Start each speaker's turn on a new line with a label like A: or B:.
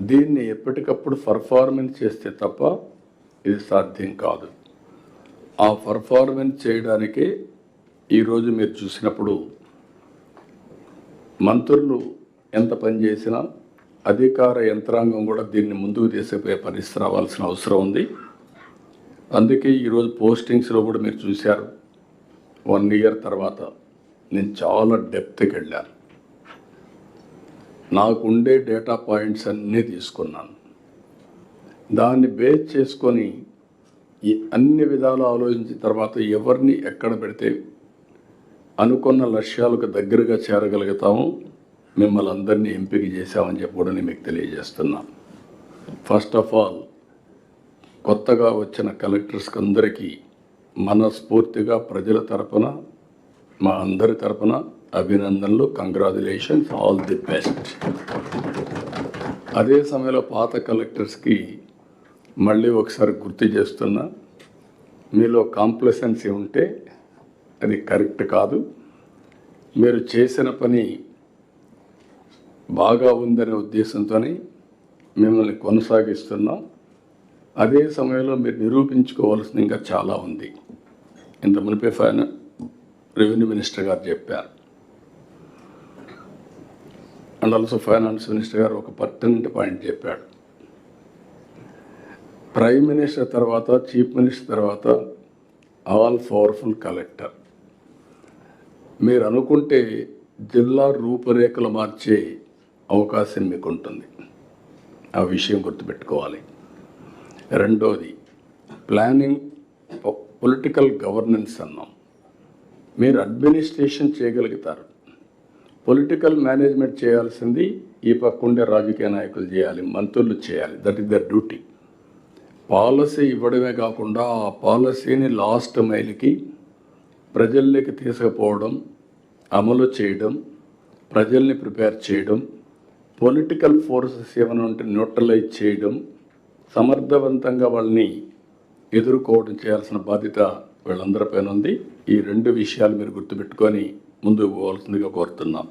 A: దీన్ని ఎప్పటికప్పుడు పర్ఫార్మెన్స్ చేస్తే తప్ప ఇది సాధ్యం కాదు. ఆ పర్ఫార్మెన్స్ చేయడానికే ఈరోజు మీరు చూసినప్పుడు మంత్రులు ఎంత పని చేసినా అధికార యంత్రాంగం కూడా దీన్ని ముందుకు తీసుకుపోయే పరిస్థితి రావాల్సిన అవసరం ఉంది. అందుకే ఈరోజు పోస్టింగ్స్లో కూడా మీరు చూశారు. 1 ఇయర్ తర్వాత నేను చాలా డెప్త్కి వెళ్ళాను. నాకు ఉండే డేటా పాయింట్స్ అన్నీ తీసుకున్నాను. దాన్ని బేస్ చేసుకొని ఈ అన్ని విధాలు ఆలోచించిన తర్వాత ఎవరిని ఎక్కడ పెడితే అనుకున్న లక్ష్యాలకు దగ్గరగా చేరగలుగుతాము, మిమ్మల్ని అందరినీ ఎంపిక చేశామని చెప్పి కూడా నేను మీకు తెలియజేస్తున్నాను. ఫస్ట్ ఆఫ్ ఆల్ కొత్తగా వచ్చిన కలెక్టర్స్కి అందరికీ మనస్ఫూర్తిగా ప్రజల తరపున మా అందరి తరపున అభినందనలు, కంగ్రాచులేషన్స్, ఆల్ ది బెస్ట్. అదే సమయంలో పాత కలెక్టర్స్కి మళ్ళీ ఒకసారి గుర్తు చేస్తున్నా, మీలో కాంప్లసెన్సీ ఉంటే అది కరెక్ట్ కాదు. మీరు చేసిన పని బాగా ఉందనే ఉద్దేశంతో మిమ్మల్ని కొనసాగిస్తున్నాం. అదే సమయంలో మీరు నిరూపించుకోవాల్సిన ఇంకా చాలా ఉంది. ఇంత మునిపే రెవెన్యూ మినిస్టర్ గారు చెప్పారు, అండ్ ఆల్సో ఫైనాన్స్ మినిస్టర్ గారు ఒక పర్టెంట్ పాయింట్ చెప్పాడు. ప్రైమ్ మినిస్టర్ తర్వాత, చీఫ్ మినిస్టర్ తర్వాత ఆల్ పవర్ఫుల్ కలెక్టర్. మీరు అనుకుంటే జిల్లా రూపురేఖలు మార్చే అవకాశం మీకు ఉంటుంది. ఆ విషయం గుర్తుపెట్టుకోవాలి. రెండోది ప్లానింగ్, పొలిటికల్ గవర్నెన్స్ అన్నాం. మీరు అడ్మినిస్ట్రేషన్ చేయగలుగుతారు, పొలిటికల్ మేనేజ్మెంట్ చేయాల్సింది ఈ పక్కుండే రాజకీయ నాయకులు చేయాలి, మంత్రులు చేయాలి. That is their duty. Policy ఇవ్వడమే కాకుండా ఆ పాలసీని లాస్ట్ మైల్కి ప్రజల్లోకి తీసుకుపోవడం, అమలు చేయడం, ప్రజల్ని ప్రిపేర్ చేయడం, పొలిటికల్ ఫోర్సెస్ ఏమైనా ఉంటే న్యూట్రలైజ్ చేయడం, సమర్థవంతంగా వాళ్ళని ఎదుర్కోవడం చేయాల్సిన బాధ్యత వీళ్ళందరిపైన ఉంది. ఈ 2 విషయాలు మీరు గుర్తుపెట్టుకొని ముందుకు పోవాల్సిందిగా కోరుతున్నాం.